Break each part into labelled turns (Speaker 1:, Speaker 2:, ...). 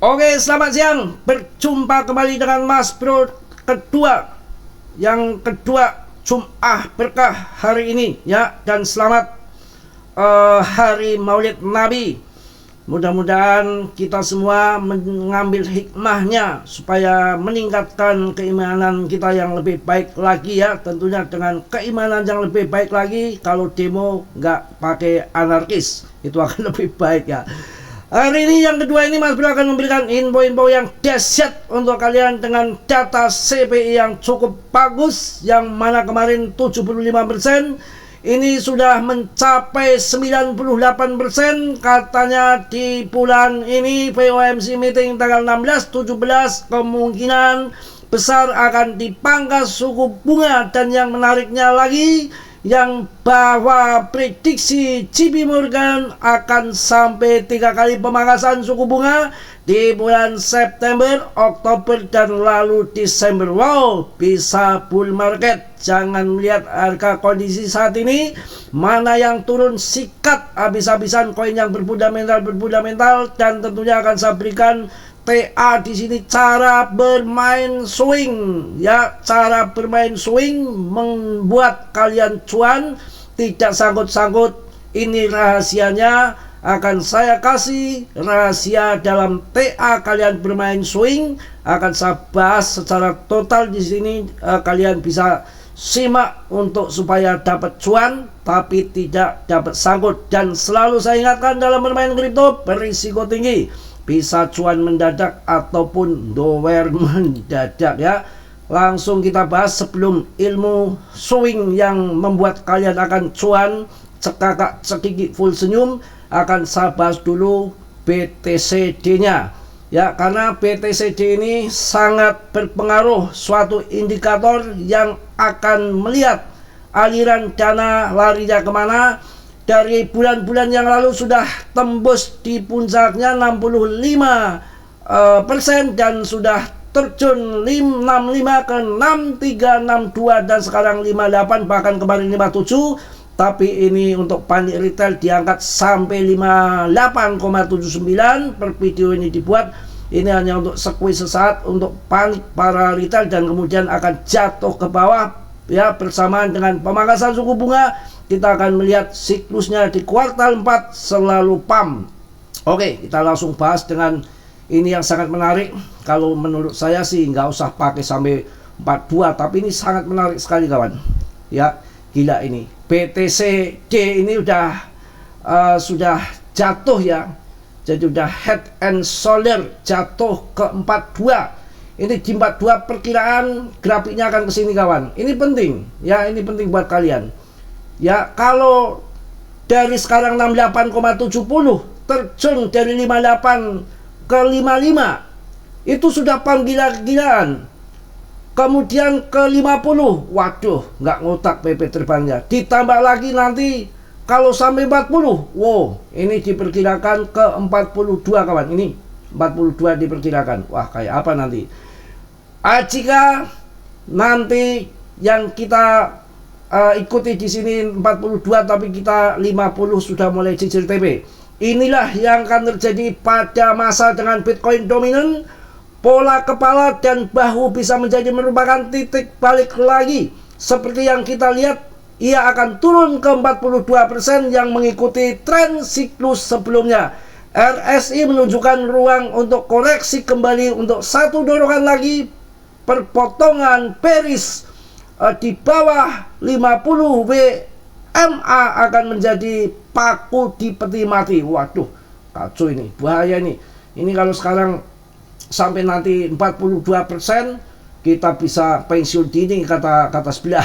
Speaker 1: Oke, selamat siang. Berjumpa kembali dengan Mas Bro kedua. Yang kedua, Jum'ah Berkah hari ini ya. Dan selamat Hari Maulid Nabi. Mudah-mudahan kita semua mengambil hikmahnya supaya meningkatkan keimanan kita yang lebih baik lagi ya. Tentunya dengan keimanan yang lebih baik lagi, kalau demo nggak pakai anarkis, itu akan lebih baik ya. Hari ini yang kedua ini Mas Bro akan memberikan info-info yang dahsyat untuk kalian dengan data CPI yang cukup bagus, yang mana kemarin 75% ini sudah mencapai 98%. Katanya di bulan ini FOMC meeting tanggal 16-17 kemungkinan besar akan dipangkas suku bunga. Dan yang menariknya lagi, yang bahwa prediksi JP Morgan akan sampai 3 kali pemangkasan suku bunga di bulan September, Oktober, dan lalu Desember. Wow, bisa bull market. Jangan melihat harga kondisi saat ini, mana yang turun sikat habis-habisan koin yang berfundamental, dan tentunya akan saya berikan TA di sini cara bermain swing ya. Cara bermain swing membuat kalian cuan, tidak sangkut-sangkut. Ini rahasianya akan saya kasih, rahasia dalam TA kalian bermain swing akan saya bahas secara total di sini. Kalian bisa simak untuk supaya dapat cuan tapi tidak dapat sangkut. Dan selalu saya ingatkan, dalam bermain kripto berisiko tinggi, bisa cuan mendadak ataupun dower mendadak ya. Langsung kita bahas sebelum ilmu swing yang membuat kalian akan cuan cekakak cekiki full senyum. Akan saya bahas dulu BTCD nya ya, karena BTCD ini sangat berpengaruh, suatu indikator yang akan melihat aliran dana larinya kemana. Dari bulan-bulan yang lalu sudah tembus di puncaknya 65% dan sudah terjun 65 ke 63, 62 dan sekarang 58, bahkan kemarin 57. Tapi ini untuk panik retail diangkat sampai 58,79 per video ini dibuat. Ini hanya untuk squeeze sesaat untuk panik para retail dan kemudian akan jatuh ke bawah ya, bersamaan dengan pemangkasan suku bunga. Kita akan melihat siklusnya di kuartal 4 selalu pump. Oke, kita langsung bahas dengan ini yang sangat menarik. Kalau menurut saya sih nggak usah pakai sampai 42, tapi ini sangat menarik sekali kawan ya. Gila ini BTCD ini sudah jatuh ya. Jadi udah head and shoulder jatuh ke 42. Ini di 42 perkiraan grafiknya akan ke sini kawan. Ini penting ya, ini penting buat kalian. Ya, kalau dari sekarang 68,70 terjun dari 58 ke 55 itu sudah panggilan-gilaan. Kemudian ke 50, waduh, nggak ngotak PP terbangnya. Ditambah lagi nanti kalau sampai 40, wow, ini diperkirakan ke 42 kawan. Ini 42 diperkirakan. Wah, kayak apa nanti? Jika nanti yang kita ikuti di sini 42 tapi kita 50 sudah mulai cicil TP. Inilah yang akan terjadi pada masa dengan Bitcoin dominan. Pola kepala dan bahu bisa menjadi merupakan titik balik lagi. Seperti yang kita lihat, ia akan turun ke 42% yang mengikuti tren siklus sebelumnya. RSI menunjukkan ruang untuk koreksi kembali untuk satu dorongan lagi. Perpotongan bearish di bawah 50 WMA akan menjadi paku di peti mati. Waduh, kacau ini, bahaya ini. Ini kalau sekarang sampai nanti 42%, kita bisa pensiun dini kata sebelah.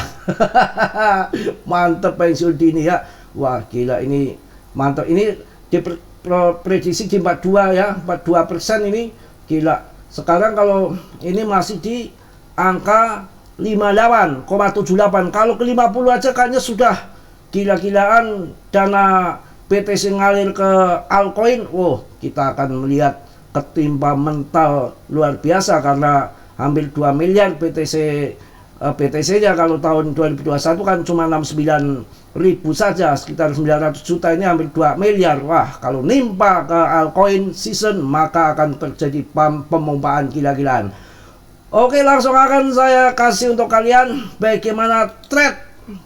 Speaker 1: Mantep pensiun dini ya. Wah, gila ini mantap. Ini diprediksi di 42 ya, 42% ini gila. Sekarang kalau ini masih di angka 58,78. Kalau ke 50 aja kayaknya sudah gila-gilaan dana BTC ngalir ke altcoin. Wow, kita akan melihat ketimpa mental luar biasa karena hampir 2 miliar BTC BTC-nya kalau tahun 2021 kan cuma 69.000 saja, sekitar 900 juta, ini hampir 2 miliar. Wah, kalau nimpa ke altcoin season maka akan terjadi pemompaan gila-gilaan. Oke, langsung akan saya kasih untuk kalian bagaimana trade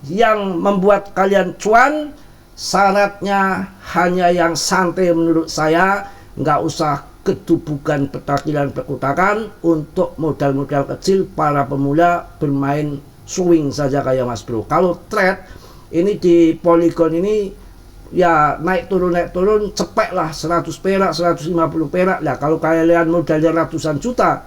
Speaker 1: yang membuat kalian cuan. Syaratnya hanya yang santai menurut saya, nggak usah kedubukan petakilan perkutakan. Untuk modal-modal kecil para pemula bermain swing saja kayak Mas Bro. Kalau trade ini di Polygon ini ya naik turun cepet lah, 100 perak 150 perak lah. Kalau kalian modalnya ratusan juta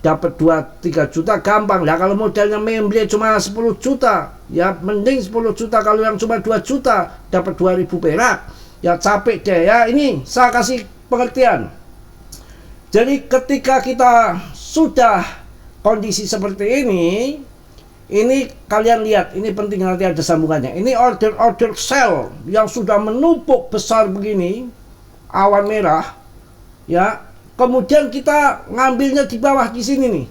Speaker 1: dapat 2-3 juta gampang lah. Kalau modalnya memble cuma 10 juta ya mending 10 juta. Kalau yang cuma 2 juta dapat 2000 perak ya capek deh ya. Ini saya kasih pengertian. Jadi ketika kita sudah kondisi seperti ini kalian lihat, ini penting nanti ada sambungannya. Ini order sell yang sudah menumpuk besar begini, awan merah, ya. Kemudian kita ngambilnya di bawah di sini nih,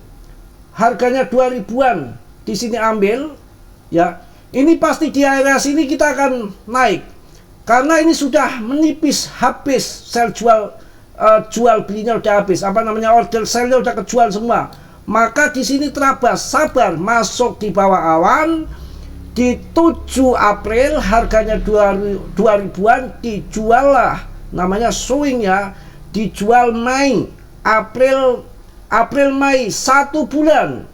Speaker 1: harganya 2000-an di sini ambil, ya. Ini pasti di area sini kita akan naik, karena ini sudah menipis, habis sell jual belinya udah habis, order sell-nya udah kejual semua. Maka di sini terabas, sabar, masuk di bawah awan di 7 April harganya 2000-an, dijual lah, namanya swing ya, dijual Mei, April Mei 1 bulan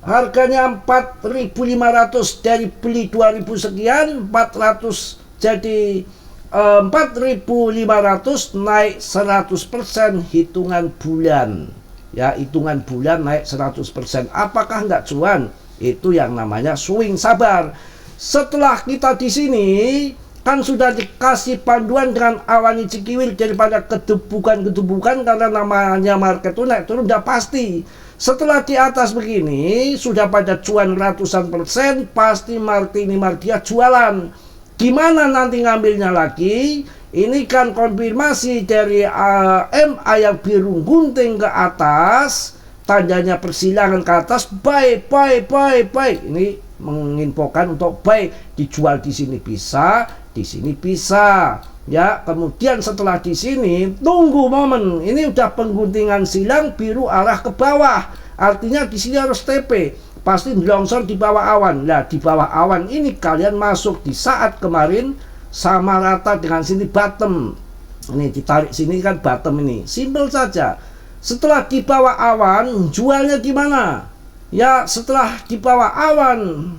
Speaker 1: harganya 4.500, dari beli 2.000 sekian 400 jadi 4.500, naik 100% hitungan bulan. Ya, hitungan bulan naik 100%. Apakah enggak cuan? Itu yang namanya swing, sabar. Setelah kita di sini kan sudah dikasih panduan dengan awan cikiwil daripada kedubukan, karena namanya market itu naik turun udah pasti. Setelah di atas begini sudah pada cuan ratusan persen, pasti Martini Mardia jualan. Gimana nanti ngambilnya lagi? Ini kan konfirmasi dari MA yang biru gunting ke atas, tandanya persilangan ke atas, buy. Ini menginfokan untuk buy, dijual di sini bisa, di sini bisa. Ya, kemudian setelah di sini tunggu momen. Ini udah pengguntingan silang biru arah ke bawah. Artinya di sini harus TP. Pasti longsor di bawah awan. Nah, di bawah awan ini kalian masuk di saat kemarin sama rata dengan sini bottom. Ini ditarik sini kan bottom ini. Simple saja. Setelah di bawah awan, jualnya gimana? Ya, setelah di bawah awan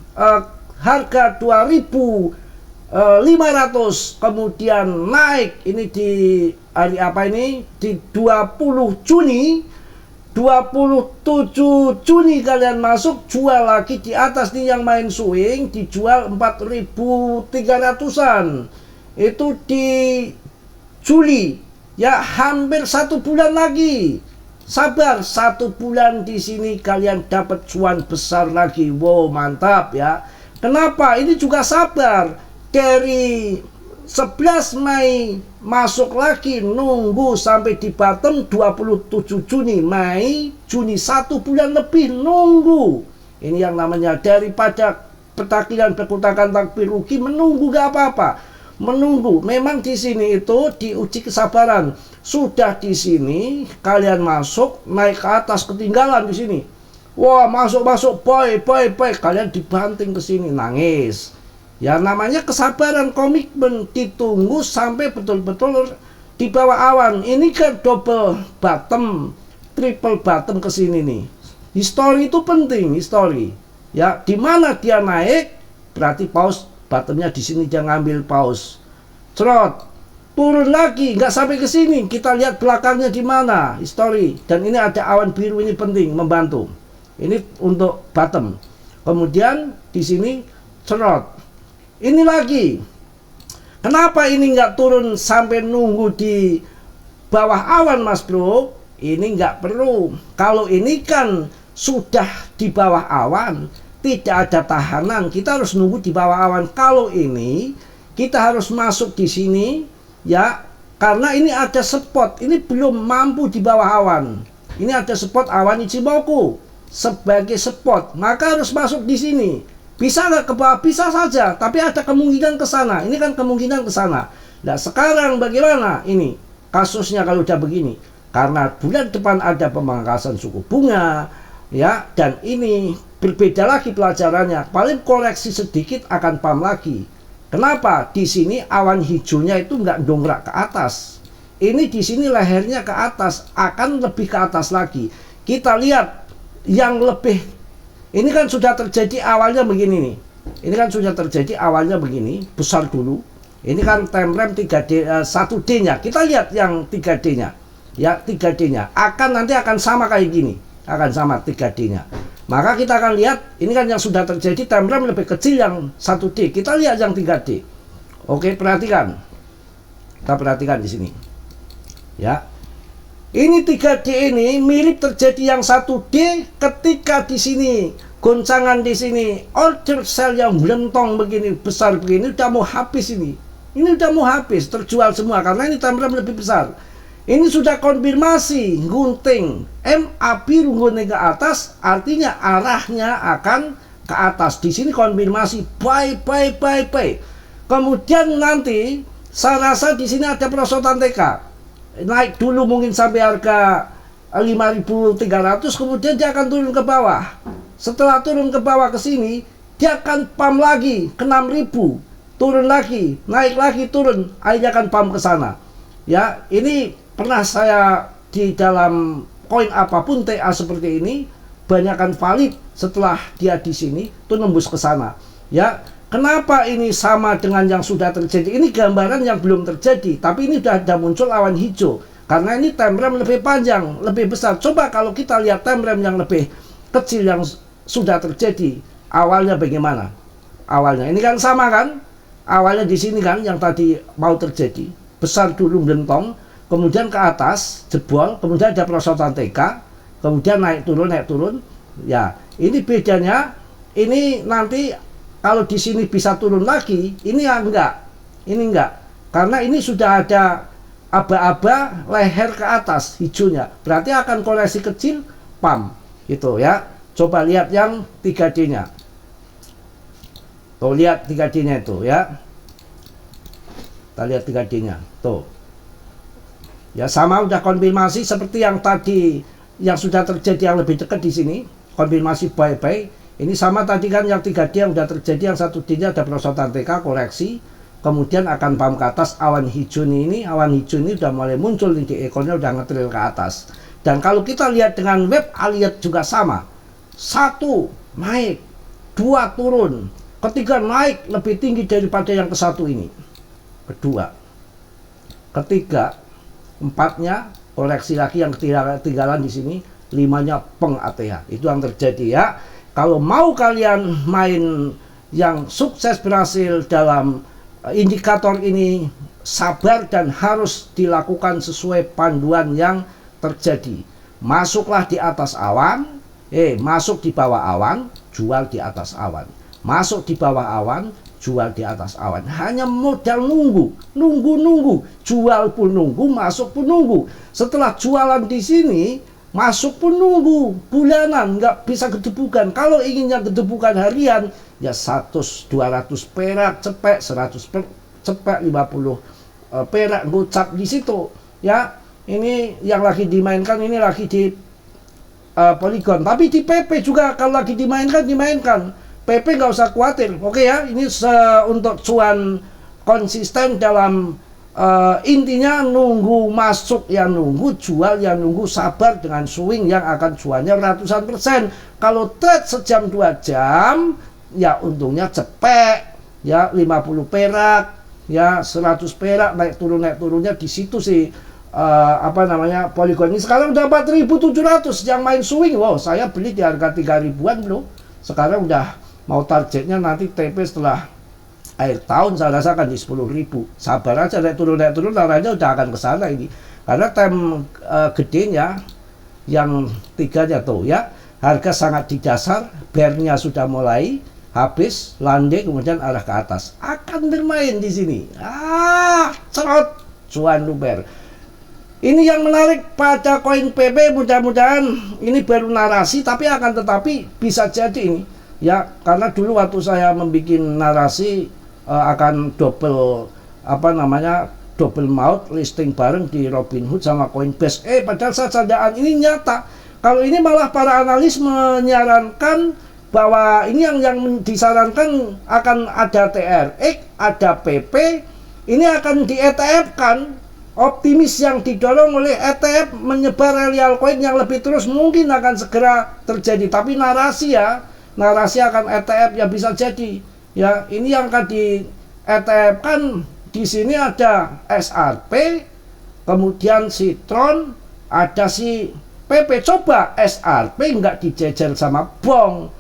Speaker 1: harga 2.500 kemudian naik. Ini di hari apa ini? Di 20 Juni. 27 Juni kalian masuk, jual lagi di atas nih yang main swing, dijual 4.300-an. Itu di Juli, ya hampir 1 bulan lagi. Sabar, 1 bulan di sini kalian dapat cuan besar lagi. Wow, mantap ya. Kenapa? Ini juga sabar. Dari 11 Mei masuk lagi, nunggu sampai di bottom 27 Juni, Mei, Juni, 1 bulan lebih nunggu. Ini yang namanya daripada petakilan berkutakan takbir rugi, menunggu gak apa-apa. Menunggu, memang di sini itu diuji kesabaran. Sudah di sini kalian masuk, naik ke atas, ketinggalan di sini. Wah, masuk, boy, kalian dibanting ke sini, nangis. Ya namanya kesabaran, komitmen, ditunggu sampai betul-betul di bawah awan. Ini kan double bottom, triple bottom ke sini nih. History itu penting, history. Ya, di mana dia naik berarti pause, bottomnya di sini dia ngambil pause. Cerot, turun lagi, nggak sampai ke sini. Kita lihat belakangnya di mana, history. Dan ini ada awan biru, ini penting membantu. Ini untuk bottom. Kemudian di sini cerot. Ini lagi, kenapa ini nggak turun sampai nunggu di bawah awan, Mas Bro? Ini nggak perlu. Kalau ini kan sudah di bawah awan, tidak ada tahanan, kita harus nunggu di bawah awan. Kalau ini kita harus masuk di sini, ya, karena ini ada spot. Ini belum mampu di bawah awan. Ini ada spot awan Ichimoku. sebagai support, maka harus masuk di sini. Bisa nggak ke bawah? Bisa saja, tapi ada kemungkinan ke sana. Ini kan kemungkinan ke sana. Nah, sekarang bagaimana ini kasusnya kalau udah begini? Karena bulan depan ada pemangkasan suku bunga, ya, dan ini berbeda lagi pelajarannya. Paling koreksi sedikit akan pam lagi. Kenapa? Di sini awan hijaunya itu nggak dongkrak ke atas. Ini di sini lehernya ke atas, akan lebih ke atas lagi. Kita lihat yang lebih. Ini kan sudah terjadi awalnya begini nih. Ini kan sudah terjadi awalnya begini, besar dulu. Ini kan time frame 3D, 1D-nya. Kita lihat yang 3D-nya. Ya, 3D-nya. Nanti akan sama kayak gini. Akan sama 3D-nya. Maka kita akan lihat, ini kan yang sudah terjadi time frame lebih kecil yang 1D. Kita lihat yang 3D. Oke, perhatikan. Kita perhatikan di sini. Ya. Ini 3D ini mirip terjadi yang 1D ketika di sini goncangan di sini order sell yang melentong begini besar begini udah mau habis ini. Ini udah mau habis, terjual semua karena ini time frame lebih besar. Ini sudah konfirmasi gunting MA biru gunting ke atas, artinya arahnya akan ke atas. Di sini konfirmasi buy. Kemudian nanti saya rasa di sini ada perosotan TK. Naik dulu mungkin sampai harga 5.300, kemudian dia akan turun ke bawah. Setelah turun ke bawah ke sini, dia akan pump lagi ke 6.000, turun lagi, naik lagi, turun, akhirnya akan pump ke sana. Ya, ini pernah saya di dalam koin apapun TA seperti ini, banyakkan valid setelah dia di sini, itu nembus ke sana. Ya, kenapa ini sama dengan yang sudah terjadi? Ini gambaran yang belum terjadi, tapi ini sudah ada muncul awan hijau. Karena ini time frame lebih panjang, lebih besar. Coba kalau kita lihat time frame yang lebih kecil yang sudah terjadi, awalnya bagaimana? Awalnya ini kan sama kan? Awalnya di sini kan yang tadi mau terjadi. Besar dulu melentong, kemudian ke atas, jebol, kemudian ada perosotan TK, kemudian naik turun. Ya, ini bedanya. Ini nanti kalau di sini bisa turun lagi, ini ya enggak. Ini enggak. Karena ini sudah ada aba-aba leher ke atas hijaunya. Berarti akan koreksi kecil pam. Gitu ya. Coba lihat yang 3D-nya. Tuh, lihat 3D-nya itu ya. Kita lihat 3D-nya. Tuh. Ya, sama udah konfirmasi seperti yang tadi yang sudah terjadi yang lebih dekat di sini. Konfirmasi buy. Ini sama tadi kan yang 3D yang sudah terjadi, yang 1D-nya ada perosotan TK, koreksi, kemudian akan pump ke atas. Awan hijau ini sudah mulai muncul di ekornya, udah ngetril ke atas. Dan kalau kita lihat dengan web Aliyat juga sama, 1 naik, 2 turun, ketiga naik lebih tinggi daripada yang ke-1 ini, kedua, ketiga, 4-nya koreksi lagi, yang ketinggalan di sini, 5-nya peng ATH. Itu yang terjadi ya. Kalau mau kalian main yang sukses berhasil dalam indikator ini, sabar dan harus dilakukan sesuai panduan yang terjadi. Masuklah di atas awan, masuk di bawah awan, jual di atas awan. Masuk di bawah awan, jual di atas awan. Hanya modal nunggu, jual pun nunggu, masuk pun nunggu. Setelah jualan di sini, masuk pun nunggu bulanan, nggak bisa gedebukan. Kalau inginnya gedebukan harian, ya 100, 200 perak cepek, 100 cepek, 50 perak gocap di situ. Ya, ini yang lagi dimainkan, ini lagi di Polygon. Tapi di PP juga kalau lagi dimainkan. PP nggak usah khawatir. Oke ya, ini untuk cuan konsisten dalam. Intinya nunggu masuk ya nunggu, jual ya nunggu, sabar dengan swing yang akan cuannya ratusan persen. Kalau trade sejam 2 jam ya untungnya cepet ya, 50 perak ya, 100 perak, naik turunnya di situ sih. Polygon ini sekarang udah 4.700 yang main swing. Wow, saya beli di harga 3.000-an loh. Sekarang udah mau targetnya nanti TP setelah akhir tahun saya rasakan di 10.000. Sabar aja, naik turun laranya udah akan ke sana ini. Karena time gedenya yang 3-nya tuh ya, harga sangat di dasar, bear-nya sudah mulai habis, landai kemudian arah ke atas. Akan bermain di sini. Cerot cuan luber. Ini yang menarik pada koin PP, mudah-mudahan ini baru narasi, tapi akan tetapi bisa jadi ini ya, karena dulu waktu saya membuat narasi akan double double maut listing bareng di Robinhood sama Coinbase. Padahal sajaan ini nyata. Kalau ini malah para analis menyarankan bahwa ini yang disarankan akan ada TRX, ada PP, ini akan di ETF-kan. Optimis yang didorong oleh ETF menyebar real coin yang lebih terus mungkin akan segera terjadi. Tapi narasi akan ETF ya bisa jadi. Ya, ini yang akan di ETF kan di sini ada SRP, kemudian si Tron, ada si PP. Coba SRP nggak dijejer sama Bong,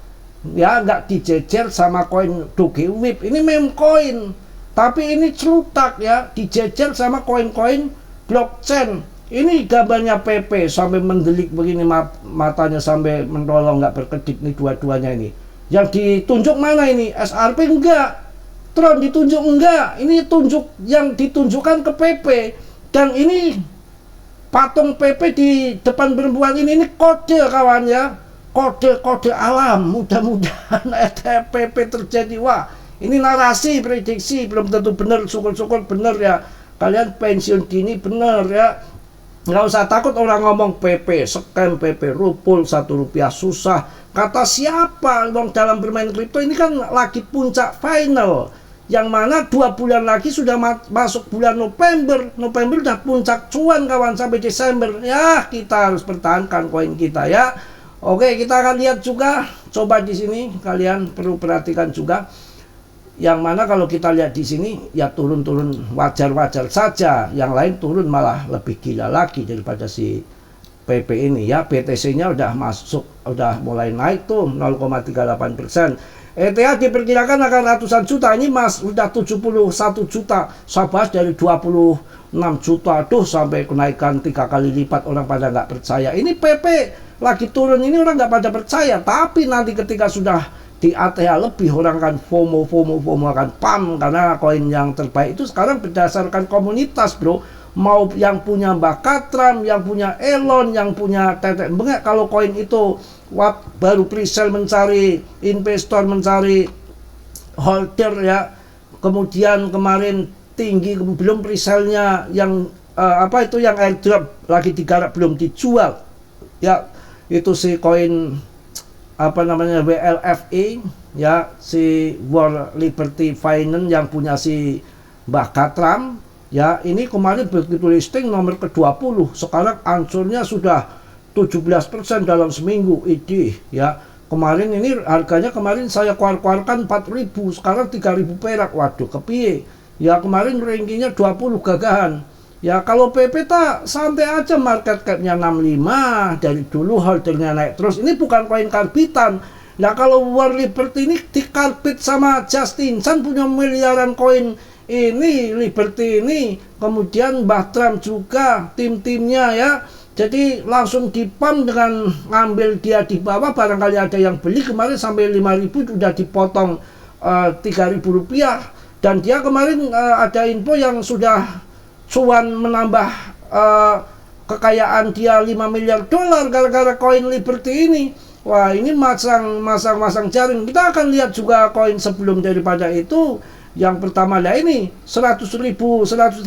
Speaker 1: ya nggak dijejer sama koin Doge Whip. Ini meme coin. Tapi ini celutak ya, dijejer sama koin-koin blockchain. Ini gambarnya PP sampai mendelik begini, matanya sampai menolong nggak berkedip nih dua-duanya ini. Yang ditunjuk mana ini? SRP enggak, Tron ditunjuk enggak. Ini tunjuk yang ditunjukkan ke PP. Dan ini patung PP di depan perempuan ini kode kawan ya. Kode alam. Mudah-mudahan ETF PP terjadi. Wah, ini narasi, prediksi, belum tentu benar, syukur-syukur benar ya. Kalian pensiun dini benar ya. Nggak usah takut orang ngomong PP, scam PP, rupul 1 rupiah susah. Kata siapa? Dalam bermain kripto ini kan lagi puncak final. Yang mana 2 bulan lagi sudah masuk bulan November. November udah puncak cuan kawan sampai Desember. Ya, kita harus pertahankan koin kita ya. Oke, kita akan lihat juga. Coba di sini kalian perlu perhatikan juga. Yang mana kalau kita lihat di sini ya turun-turun wajar-wajar saja, yang lain turun malah lebih gila lagi daripada si PP ini ya. BTC-nya udah masuk, udah mulai naik tuh 0,38%. ETH diperkirakan akan ratusan juta, ini sudah 71 juta, sabas dari 26 juta tuh sampai kenaikan 3 kali lipat, orang pada nggak percaya. Ini PP lagi turun ini orang nggak pada percaya, tapi nanti ketika sudah di ATH lebih orang akan FOMO akan pam, karena koin yang terbaik itu sekarang berdasarkan komunitas bro. Mau yang punya Mbak Katram, yang punya Elon, yang punya Tetek Bengek, kalau koin itu baru pre-sale mencari investor, mencari holder ya. Kemudian kemarin tinggi, belum pre-sale-nya yang yang airdrop lagi digarap belum dijual ya. Itu si koin WLFE ya, si World Liberty Finance yang punya si Mbak Katram ya. Ini kemarin begitu listing nomor ke-20, sekarang ansurnya sudah 17% dalam seminggu. Ini ya, kemarin ini harganya kemarin saya keluarkan 4.000, sekarang 3.000 perak. Waduh, kepiye ya, kemarin rankingnya 20 gagahan. Ya kalau PP tak santai aja, market capnya 65, dari dulu holdernya naik terus. Ini bukan koin karbitan. Nah kalau World Liberty ini dikarbit sama Justin Sun, punya miliaran koin ini Liberty ini. Kemudian Mbah Trump juga tim-timnya ya. Jadi langsung dipam dengan ngambil dia di bawah, barangkali ada yang beli kemarin sampai 5.000 sudah dipotong 3.000 rupiah. Dan dia kemarin ada info yang sudah cuan menambah kekayaan dia 5 miliar dolar gara-gara koin Liberty ini. Wah, ini masang jaring. Kita akan lihat juga koin sebelum daripada itu. Yang pertama lah ini 100.000, 137.000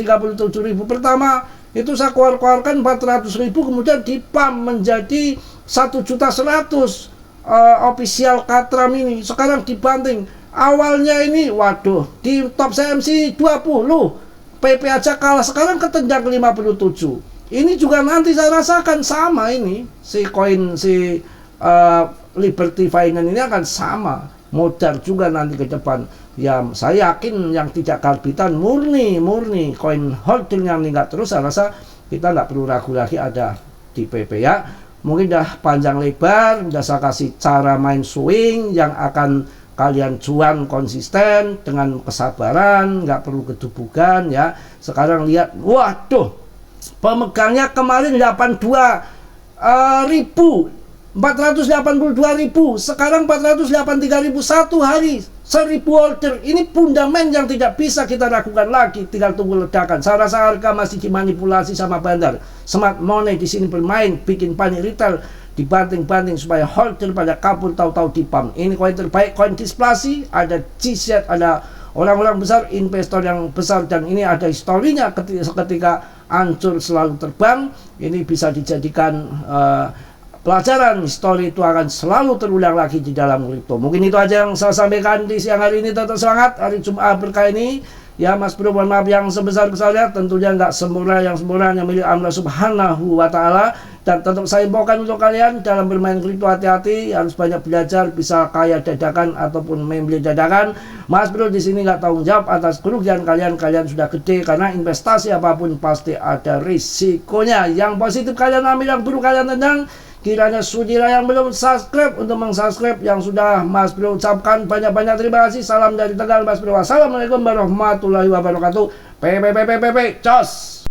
Speaker 1: pertama itu saya keluarkan 400.000, kemudian dipam menjadi 1.100.000 official Katram ini. Sekarang dibanting. Awalnya ini waduh di top CMC 20. PP aja kalah, sekarang ketenjang ke 57. Ini juga nanti saya rasakan sama ini. Si koin si Liberty Finance ini akan sama. Modar juga nanti ke depan. Ya saya yakin yang tidak karbitan murni koin holdingnya meningkat terus. Saya rasa kita nggak perlu ragu lagi ada di PP ya. Mungkin udah panjang lebar, udah saya kasih cara main swing yang akan kalian cuan konsisten dengan kesabaran, nggak perlu gedubugan ya. Sekarang lihat, waduh, pemegangnya kemarin 82.000 482.000, sekarang 483.000 satu hari, 1.000 order. Ini fundament yang tidak bisa kita lakukan lagi, tinggal tunggu ledakan. Saya rasa harga masih dimanipulasi sama bandar. Smart money di sini bermain, bikin panik retail, dibanting-banting supaya holder pada kabur, tahu-tahu di pump. Ini koin terbaik, koin displasi, ada G-Set, ada orang-orang besar, investor yang besar, dan ini ada historinya ketika hancur selalu terbang. Ini bisa dijadikan pelajaran, histori itu akan selalu terulang lagi di dalam kripto. Mungkin itu aja yang saya sampaikan di siang hari ini. Tetap semangat hari Jumat berkah ini. Ya Mas Bro, mohon maaf yang sebesar-besarnya. Tentunya nggak sempurna, yang sempurna yang milik Allah Subhanahu wa Ta'ala. Dan tetap saya bawakan untuk kalian dalam bermain kripto, hati-hati, harus banyak belajar, bisa kaya dadakan ataupun membeli dadakan. Mas Bro di sini nggak tanggung jawab atas kerugian kalian. Kalian sudah gede, karena investasi apapun pasti ada risikonya. Yang positif kalian ambil, yang buruk kalian tendang. Kiranya sudilah yang belum subscribe untuk mengsubscribe, yang sudah Mas Bro ucapkan banyak-banyak terima kasih. Salam dari Tegal Mas Bro. Wassalamualaikum warahmatullahi wabarakatuh. Cos.